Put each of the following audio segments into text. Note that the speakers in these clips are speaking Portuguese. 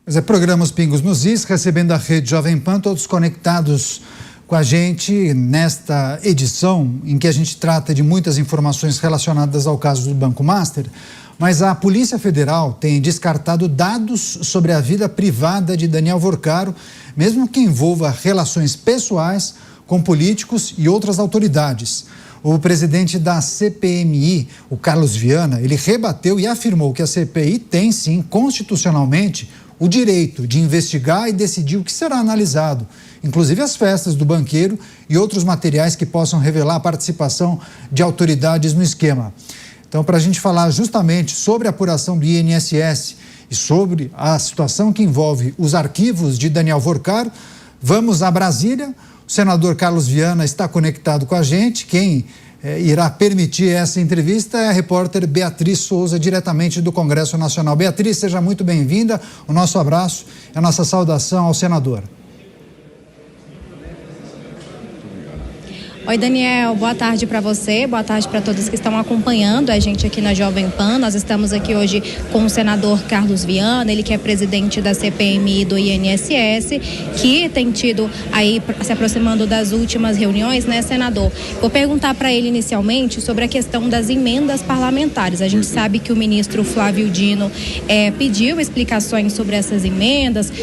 Pois é, programa Os Pingos nos Is, recebendo a Rede Jovem Pan, todos conectados com a gente nesta edição em que a gente trata de muitas informações relacionadas ao caso do Banco Master, mas a Polícia Federal tem descartado dados sobre a vida privada de Daniel Vorcaro, mesmo que envolva relações pessoais com políticos e outras autoridades. O presidente da CPMI, o Carlos Viana, ele rebateu e afirmou que a CPI tem, sim, constitucionalmente, o direito de investigar e decidir o que será analisado, inclusive as festas do banqueiro e outros materiais que possam revelar a participação de autoridades no esquema. Então, para a gente falar justamente sobre a apuração do INSS e sobre a situação que envolve os arquivos de Daniel Vorcaro, vamos a Brasília. O senador Carlos Viana está conectado com a gente. Quem irá permitir essa entrevista é a repórter Beatriz Souza, diretamente do Congresso Nacional. Beatriz, seja muito bem-vinda. O nosso abraço e a nossa saudação ao senador. Oi, Daniel, boa tarde para você, boa tarde para todos que estão acompanhando a gente aqui na Jovem Pan. Nós estamos aqui hoje com o senador Carlos Viana, ele que é presidente da CPMI do INSS, que tem tido aí, se aproximando das últimas reuniões, né, senador? Vou perguntar para ele inicialmente sobre a questão das emendas parlamentares. A gente sabe que o ministro Flávio Dino pediu explicações sobre essas emendas,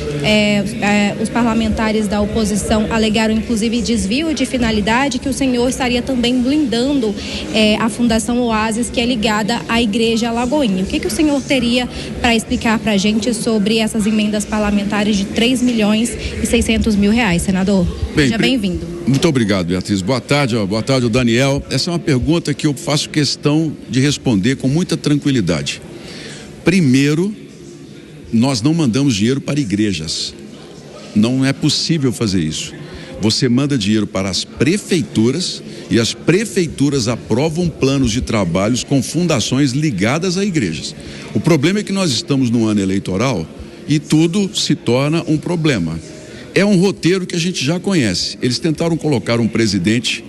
os parlamentares da oposição alegaram inclusive desvio de finalidade, que o senhor estaria também blindando a Fundação Oasis, que é ligada à Igreja Alagoinha. O que o senhor teria para explicar para a gente sobre essas emendas parlamentares de 3.600.000 reais, senador? Seja bem-vindo. Muito obrigado, Beatriz. Boa tarde, Daniel. Essa é uma pergunta que eu faço questão de responder com muita tranquilidade. Primeiro, nós não mandamos dinheiro para igrejas. Não é possível fazer isso. Você manda dinheiro para as prefeituras e as prefeituras aprovam planos de trabalhos com fundações ligadas a igrejas. O problema é que nós estamos no ano eleitoral e tudo se torna um problema. É um roteiro que a gente já conhece. Eles tentaram colocar um presidente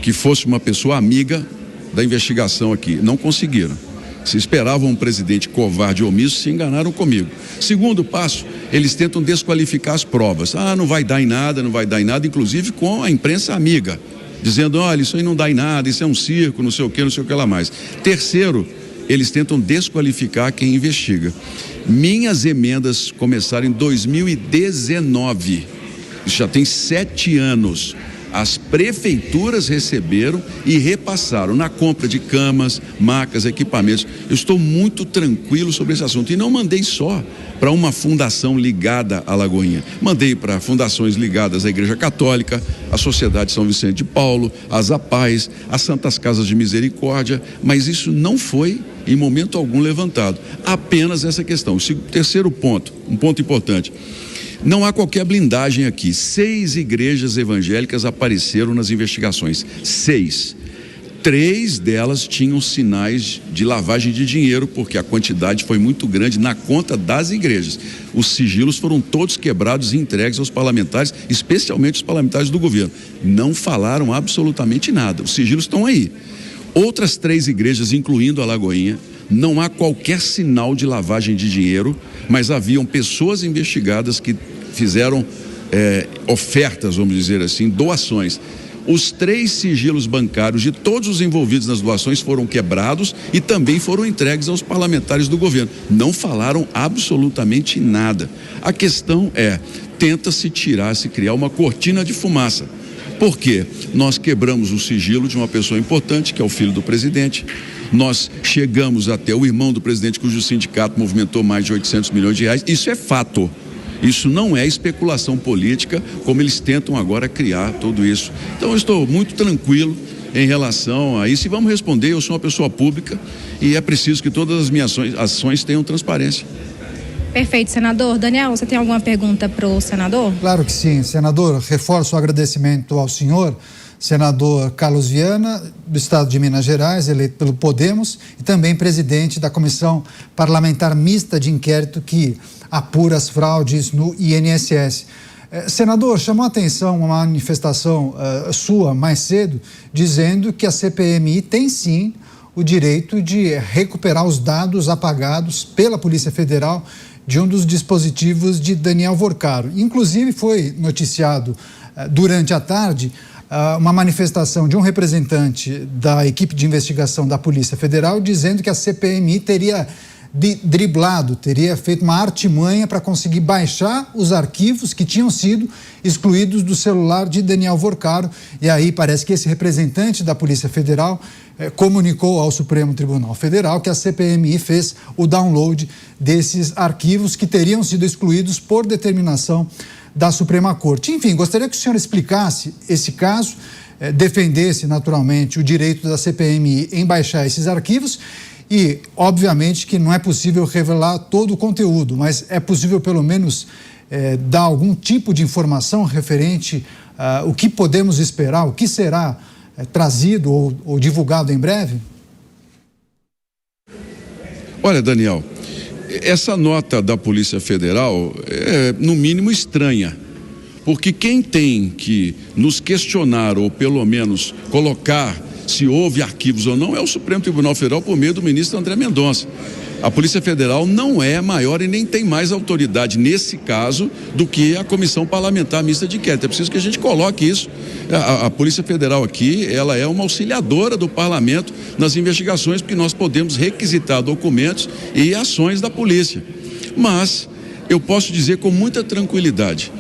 que fosse uma pessoa amiga da investigação aqui. Não conseguiram. Se esperavam um presidente covarde e omisso, se enganaram comigo. Segundo passo, eles tentam desqualificar as provas. Não vai dar em nada, inclusive com a imprensa amiga, dizendo, olha, isso aí não dá em nada, isso é um circo, não sei o que lá mais. Terceiro, eles tentam desqualificar quem investiga. Minhas emendas começaram em 2019, isso já tem 7 anos. As prefeituras receberam e repassaram na compra de camas, macas, equipamentos. Eu estou muito tranquilo sobre esse assunto. E não mandei só para uma fundação ligada à Lagoinha. Mandei para fundações ligadas à Igreja Católica, à Sociedade São Vicente de Paulo, às APAES, às Santas Casas de Misericórdia, mas isso não foi em momento algum levantado. Apenas essa questão. O terceiro ponto, um ponto importante. Não há qualquer blindagem aqui. 6 igrejas evangélicas apareceram nas investigações. 6. 3 delas tinham sinais de lavagem de dinheiro, porque a quantidade foi muito grande na conta das igrejas. Os sigilos foram todos quebrados e entregues aos parlamentares, especialmente os parlamentares do governo. Não falaram absolutamente nada. Os sigilos estão aí. Outras 3 igrejas, incluindo a Lagoinha, não há qualquer sinal de lavagem de dinheiro, mas haviam pessoas investigadas que fizeram ofertas, vamos dizer assim, doações. Os 3 sigilos bancários de todos os envolvidos nas doações foram quebrados e também foram entregues aos parlamentares do governo. Não falaram absolutamente nada. A questão tenta-se criar uma cortina de fumaça. Por quê? Nós quebramos o sigilo de uma pessoa importante, que é o filho do presidente. Nós chegamos até o irmão do presidente, cujo sindicato movimentou mais de 800 milhões de reais. Isso é fato. Isso não é especulação política, como eles tentam agora criar tudo isso. Então, eu estou muito tranquilo em relação a isso. E vamos responder, eu sou uma pessoa pública e é preciso que todas as minhas ações tenham transparência. Perfeito, senador. Daniel, você tem alguma pergunta para o senador? Claro que sim, senador. Reforço o agradecimento ao senhor, senador Carlos Viana, do estado de Minas Gerais, eleito pelo Podemos, e também presidente da Comissão Parlamentar Mista de Inquérito que apura as fraudes no INSS. Senador, chamou a atenção uma manifestação sua mais cedo, dizendo que a CPMI tem sim o direito de recuperar os dados apagados pela Polícia Federal de um dos dispositivos de Daniel Vorcaro. Inclusive foi noticiado durante a tarde uma manifestação de um representante da equipe de investigação da Polícia Federal dizendo que a CPMI teria teria feito uma artimanha para conseguir baixar os arquivos que tinham sido excluídos do celular de Daniel Vorcaro. E aí parece que esse representante da Polícia Federal comunicou ao Supremo Tribunal Federal que a CPMI fez o download desses arquivos que teriam sido excluídos por determinação da Suprema Corte. Enfim, gostaria que o senhor explicasse esse caso, defendesse naturalmente o direito da CPMI em baixar esses arquivos e, obviamente, que não é possível revelar todo o conteúdo, mas é possível pelo menos dar algum tipo de informação referente ao que podemos esperar, o que será trazido ou divulgado em breve? Olha, Daniel, essa nota da Polícia Federal é, no mínimo, estranha, porque quem tem que nos questionar ou, pelo menos, colocar se houve arquivos ou não é o Supremo Tribunal Federal por meio do ministro André Mendonça. A Polícia Federal não é maior e nem tem mais autoridade nesse caso do que a Comissão Parlamentar Mista de Inquérito. É preciso que a gente coloque isso. A Polícia Federal aqui, ela é uma auxiliadora do Parlamento nas investigações, porque nós podemos requisitar documentos e ações da polícia. Mas eu posso dizer com muita tranquilidade,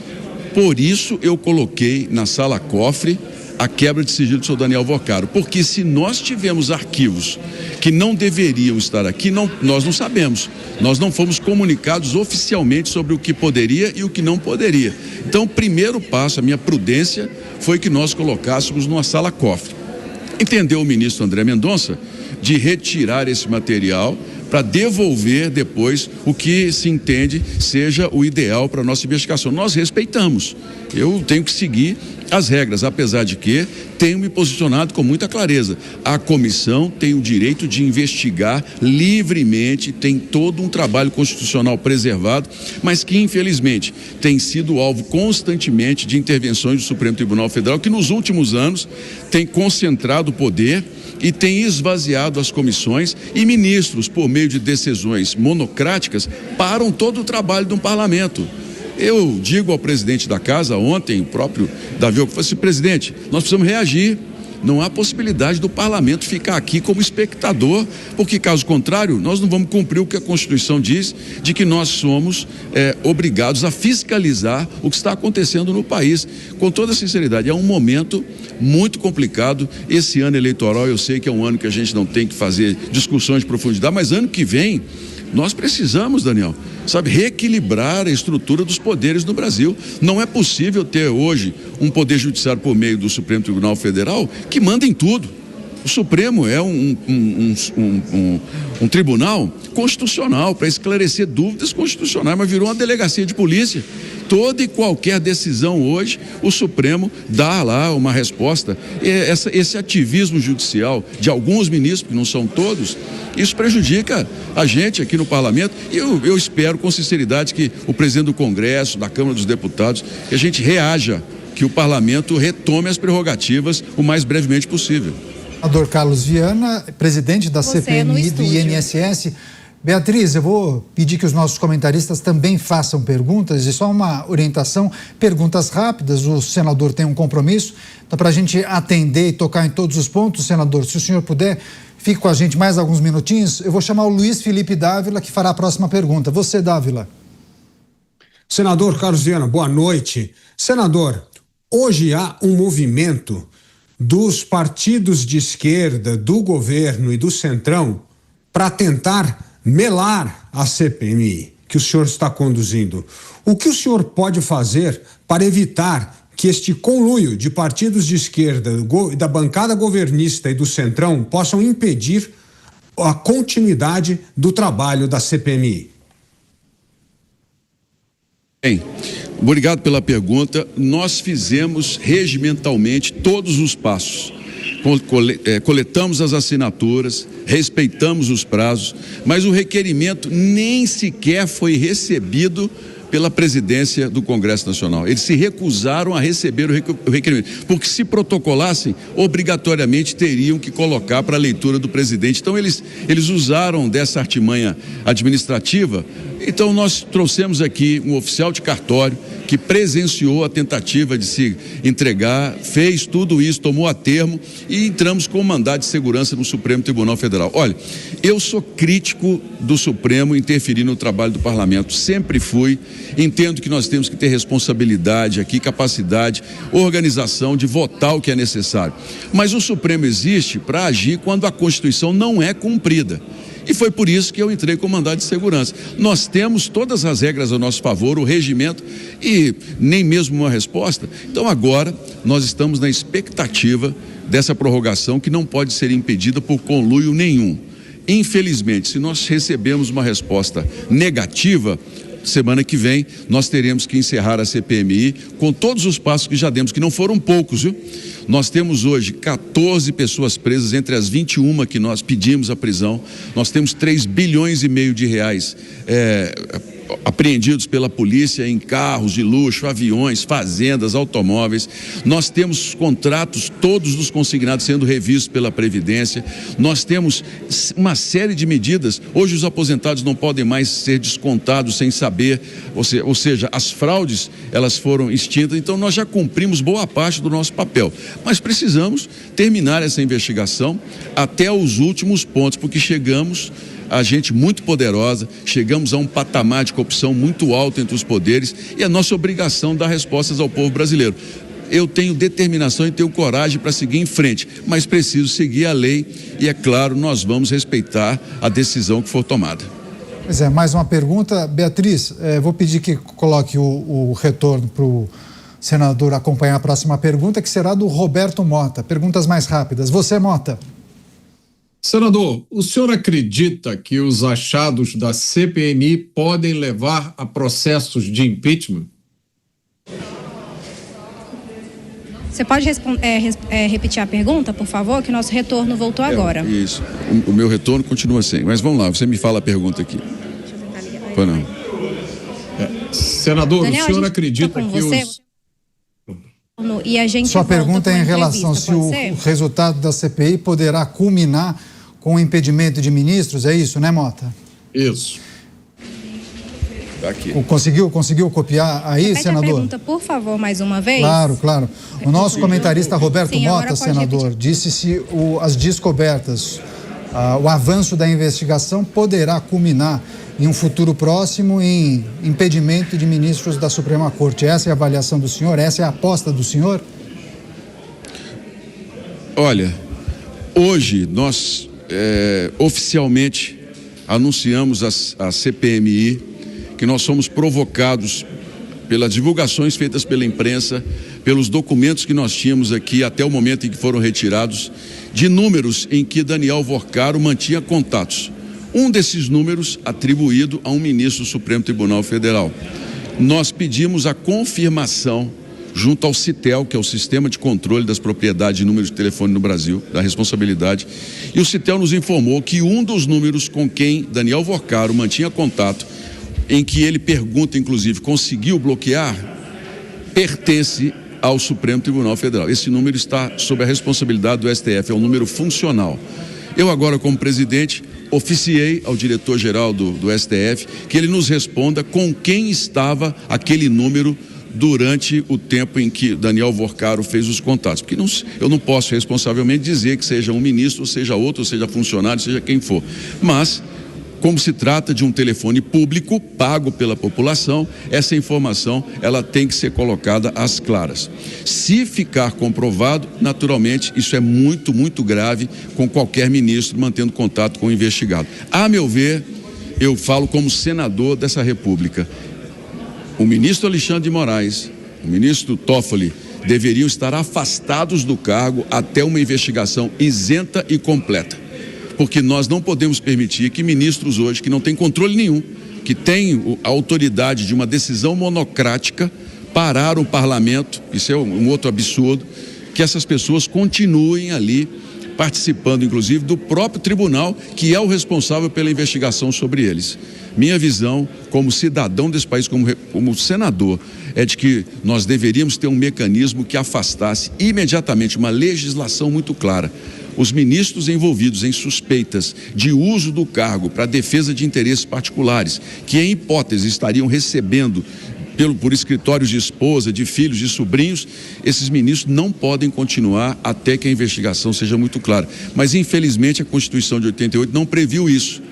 por isso eu coloquei na sala cofre a quebra de sigilo do senhor Daniel Vorcaro, porque se nós tivemos arquivos que não deveriam estar aqui, nós não sabemos, nós não fomos comunicados oficialmente sobre o que poderia e o que não poderia. Então, o primeiro passo, a minha prudência, foi que nós colocássemos numa sala cofre. Entendeu o ministro André Mendonça de retirar esse material para devolver depois o que se entende seja o ideal para a nossa investigação. Nós respeitamos, eu tenho que seguir as regras, apesar de que tenho me posicionado com muita clareza. A comissão tem o direito de investigar livremente, tem todo um trabalho constitucional preservado, mas que infelizmente tem sido alvo constantemente de intervenções do Supremo Tribunal Federal, que nos últimos anos tem concentrado o poder e tem esvaziado as comissões, e ministros, por meio de decisões monocráticas, param todo o trabalho de um parlamento. Eu digo ao presidente da casa, ontem, o próprio Davi, eu falei assim: presidente, nós precisamos reagir. Não há possibilidade do parlamento ficar aqui como espectador, porque caso contrário, nós não vamos cumprir o que a Constituição diz, de que nós somos obrigados a fiscalizar o que está acontecendo no país. Com toda sinceridade, é um momento muito complicado. Esse ano eleitoral, eu sei que é um ano que a gente não tem que fazer discussões de profundidade, mas ano que vem nós precisamos, Daniel, reequilibrar a estrutura dos poderes no Brasil. Não é possível ter hoje um poder judiciário por meio do Supremo Tribunal Federal que manda em tudo. O Supremo é um tribunal constitucional para esclarecer dúvidas constitucionais, mas virou uma delegacia de polícia. Toda e qualquer decisão hoje, o Supremo dá lá uma resposta. Esse ativismo judicial de alguns ministros, que não são todos, isso prejudica a gente aqui no parlamento. E eu espero com sinceridade que o presidente do Congresso, da Câmara dos Deputados, que a gente reaja, que o parlamento retome as prerrogativas o mais brevemente possível. Senador Carlos Viana, presidente da CPMI do INSS. Beatriz, eu vou pedir que os nossos comentaristas também façam perguntas, e só uma orientação, perguntas rápidas, o senador tem um compromisso, então para a gente atender e tocar em todos os pontos, senador, se o senhor puder, fique com a gente mais alguns minutinhos. Eu vou chamar o Luiz Felipe Dávila, que fará a próxima pergunta. Você, Dávila. Senador Carlos Viana, boa noite. Senador, hoje há um movimento dos partidos de esquerda, do governo e do Centrão para tentar melar a CPMI que o senhor está conduzindo. O que o senhor pode fazer para evitar que este conluio de partidos de esquerda, da bancada governista e do Centrão possam impedir a continuidade do trabalho da CPMI? Bem, obrigado pela pergunta. Nós fizemos regimentalmente todos os passos. Coletamos as assinaturas, respeitamos os prazos, mas o requerimento nem sequer foi recebido pela presidência do Congresso Nacional. Eles se recusaram a receber o requerimento, porque se protocolassem, obrigatoriamente teriam que colocar para a leitura do presidente. Então eles usaram dessa artimanha administrativa Então nós trouxemos aqui um oficial de cartório que presenciou a tentativa de se entregar, fez tudo isso, tomou a termo e entramos com o mandado de segurança no Supremo Tribunal Federal. Olha, eu sou crítico do Supremo interferir no trabalho do Parlamento, sempre fui, entendo que nós temos que ter responsabilidade aqui, capacidade, organização de votar o que é necessário. Mas o Supremo existe para agir quando a Constituição não é cumprida. E foi por isso que eu entrei com o mandado de segurança. Nós temos todas as regras a nosso favor, o regimento e nem mesmo uma resposta. Então agora nós estamos na expectativa dessa prorrogação que não pode ser impedida por conluio nenhum. Infelizmente, se nós recebemos uma resposta negativa, semana que vem nós teremos que encerrar a CPMI com todos os passos que já demos, que não foram poucos, viu? Nós temos hoje 14 pessoas presas entre as 21 que nós pedimos a prisão. Nós temos 3,5 bilhões de reais apreendidos pela polícia em carros de luxo, aviões, fazendas, automóveis. Nós temos contratos todos dos consignados sendo revistos pela Previdência. Nós temos uma série de medidas. Hoje os aposentados não podem mais ser descontados sem saber, ou seja, as fraudes elas foram extintas. Então nós já cumprimos boa parte do nosso papel, mas precisamos terminar essa investigação até os últimos pontos, porque chegamos a gente muito poderosa, chegamos a um patamar de corrupção muito alto entre os poderes e é nossa obrigação dar respostas ao povo brasileiro. Eu tenho determinação e tenho coragem para seguir em frente, mas preciso seguir a lei e, é claro, nós vamos respeitar a decisão que for tomada. Pois é, mais uma pergunta. Beatriz, vou pedir que coloque o retorno para o senador acompanhar a próxima pergunta, que será do Roberto Mota. Perguntas mais rápidas. Você, Mota. Senador, o senhor acredita que os achados da CPMI podem levar a processos de impeachment? Você pode repetir a pergunta, por favor, que o nosso retorno voltou agora. Isso, o meu retorno continua sem, mas vamos lá, você me fala a pergunta aqui. Ou não? Senador, Daniel, o senhor acredita que os... E a gente Sua pergunta é em relação se o resultado da CPI poderá culminar com o impedimento de ministros, é isso, né, Mota? Isso. Tá aqui. Conseguiu copiar aí, repete senador? A pergunta, por favor, mais uma vez. Claro. O nosso comentarista Roberto Mota, senador, repetir. disse se as descobertas, o avanço da investigação poderá culminar em um futuro próximo em impedimento de ministros da Suprema Corte. Essa é a avaliação do senhor? Essa é a aposta do senhor? Olha, hoje nós oficialmente anunciamos a CPMI que nós somos provocados pelas divulgações feitas pela imprensa, pelos documentos que nós tínhamos aqui até o momento em que foram retirados, de números em que Daniel Vorcaro mantinha contatos. Um desses números atribuído a um ministro do Supremo Tribunal Federal. Nós pedimos a confirmação junto ao CITEL, que é o Sistema de Controle das Propriedades de Números de Telefone no Brasil, da responsabilidade, e o CITEL nos informou que um dos números com quem Daniel Vorcaro mantinha contato, em que ele pergunta, inclusive, conseguiu bloquear, pertence ao Supremo Tribunal Federal. Esse número está sob a responsabilidade do STF, é um número funcional. Eu agora, como presidente, oficiei ao diretor-geral do STF que ele nos responda com quem estava aquele número durante o tempo em que Daniel Vorcaro fez os contatos. Porque eu não posso responsavelmente dizer que seja um ministro, seja outro, seja funcionário, seja quem for. Mas, como se trata de um telefone público, pago pela população, essa informação ela tem que ser colocada às claras. Se ficar comprovado, naturalmente, isso é muito, muito grave com qualquer ministro mantendo contato com o investigado. A meu ver, eu falo como senador dessa República, o ministro Alexandre de Moraes, o ministro Toffoli, deveriam estar afastados do cargo até uma investigação isenta e completa. Porque nós não podemos permitir que ministros hoje, que não têm controle nenhum, que têm a autoridade de uma decisão monocrática, parar o parlamento, isso é um outro absurdo, que essas pessoas continuem ali participando inclusive do próprio tribunal, que é o responsável pela investigação sobre eles. Minha visão, como cidadão desse país, como senador, é de que nós deveríamos ter um mecanismo que afastasse imediatamente, uma legislação muito clara, os ministros envolvidos em suspeitas de uso do cargo para defesa de interesses particulares, que em hipótese estariam recebendo por escritórios de esposa, de filhos, de sobrinhos, esses ministros não podem continuar até que a investigação seja muito clara. Mas, infelizmente, a Constituição de 88 não previu isso.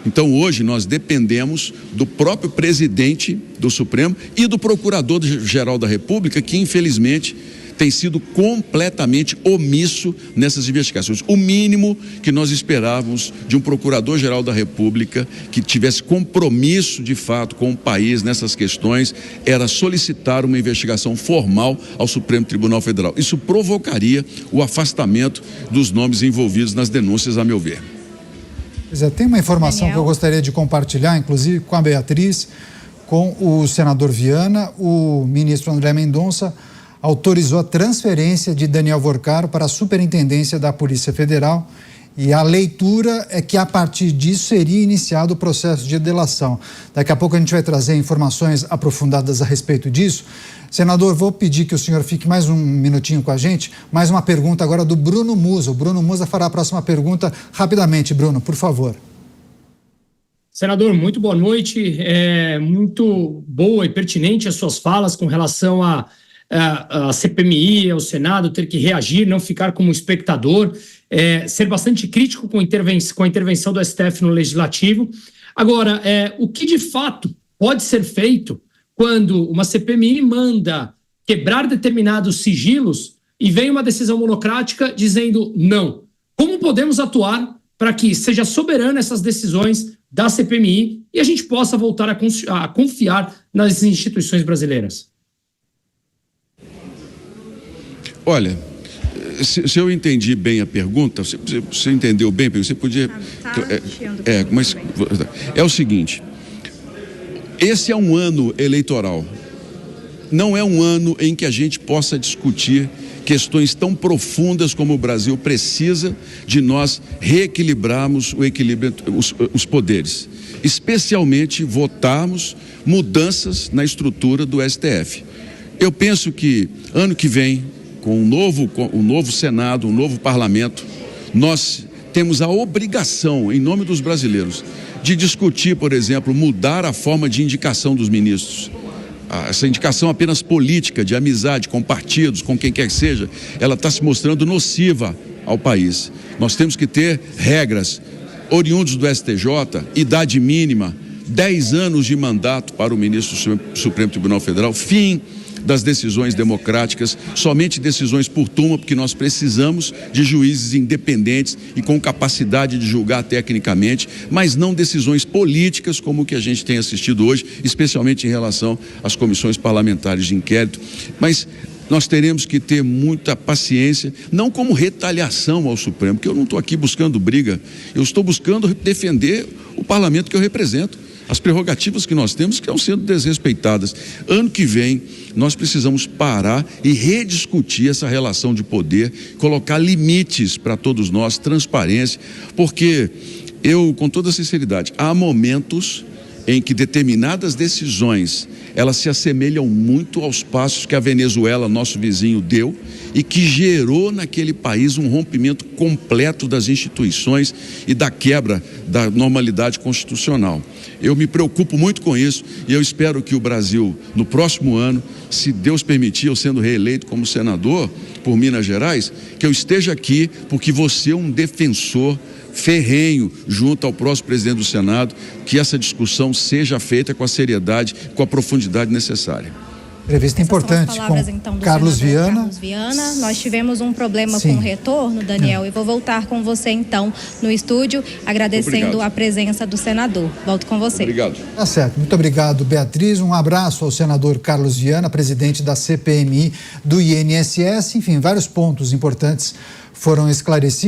Então, hoje, nós dependemos do próprio presidente do Supremo e do Procurador-Geral da República, que, infelizmente, tem sido completamente omisso nessas investigações. O mínimo que nós esperávamos de um Procurador-Geral da República que tivesse compromisso de fato com o país nessas questões era solicitar uma investigação formal ao Supremo Tribunal Federal. Isso provocaria o afastamento dos nomes envolvidos nas denúncias, a meu ver. Pois é, tem uma informação que eu gostaria de compartilhar, inclusive com a Beatriz, com o senador Viana. O ministro André Mendonça autorizou a transferência de Daniel Vorcaro para a Superintendência da Polícia Federal e a leitura é que a partir disso seria iniciado o processo de delação. Daqui a pouco a gente vai trazer informações aprofundadas a respeito disso. Senador, vou pedir que o senhor fique mais um minutinho com a gente. Mais uma pergunta agora do Bruno Musa. O Bruno Musa fará a próxima pergunta rapidamente. Bruno, por favor. Senador, muito boa noite. Muito boa e pertinente as suas falas com relação a CPMI, ao Senado ter que reagir, não ficar como espectador, ser bastante crítico com a intervenção do STF no Legislativo. Agora, o que de fato pode ser feito quando uma CPMI manda quebrar determinados sigilos e vem uma decisão monocrática dizendo não? Como podemos atuar para que seja soberana essas decisões da CPMI e a gente possa voltar a confiar nas instituições brasileiras? Olha, se eu entendi bem a pergunta, você entendeu bem, você podia... Mas é o seguinte, esse é um ano eleitoral, não é um ano em que a gente possa discutir questões tão profundas como o Brasil precisa de nós reequilibrarmos os poderes, especialmente votarmos mudanças na estrutura do STF. Eu penso que ano que vem, com um novo Senado, um novo Parlamento, nós temos a obrigação, em nome dos brasileiros, de discutir, por exemplo, mudar a forma de indicação dos ministros. Essa indicação apenas política, de amizade com partidos, com quem quer que seja, ela está se mostrando nociva ao país. Nós temos que ter regras oriundos do STJ, idade mínima, 10 anos de mandato para o ministro do Supremo Tribunal Federal, fim das decisões democráticas, somente decisões por turma, porque nós precisamos de juízes independentes e com capacidade de julgar tecnicamente, mas não decisões políticas como o que a gente tem assistido hoje, especialmente em relação às comissões parlamentares de inquérito. Mas nós teremos que ter muita paciência, não como retaliação ao Supremo, porque eu não estou aqui buscando briga, eu estou buscando defender o parlamento que eu represento. As prerrogativas que nós temos que estão sendo desrespeitadas. Ano que vem, nós precisamos parar e rediscutir essa relação de poder, colocar limites para todos nós, transparência, porque eu, com toda sinceridade, há momentos em que determinadas decisões, elas se assemelham muito aos passos que a Venezuela, nosso vizinho, deu e que gerou naquele país um rompimento completo das instituições e da quebra da normalidade constitucional. Eu me preocupo muito com isso e eu espero que o Brasil, no próximo ano, se Deus permitir, eu sendo reeleito como senador por Minas Gerais, que eu esteja aqui porque você é um defensor ferrenho junto ao próximo presidente do Senado, que essa discussão seja feita com a seriedade, com a profundidade necessária. Entrevista importante palavras, com então, Carlos Viana. Carlos Viana. Nós tivemos um problema com o retorno, Daniel, e vou voltar com você então no estúdio, agradecendo a presença do senador. Volto com você. Obrigado. Tá certo. Muito obrigado, Beatriz. Um abraço ao senador Carlos Viana, presidente da CPMI do INSS. Enfim, vários pontos importantes foram esclarecidos.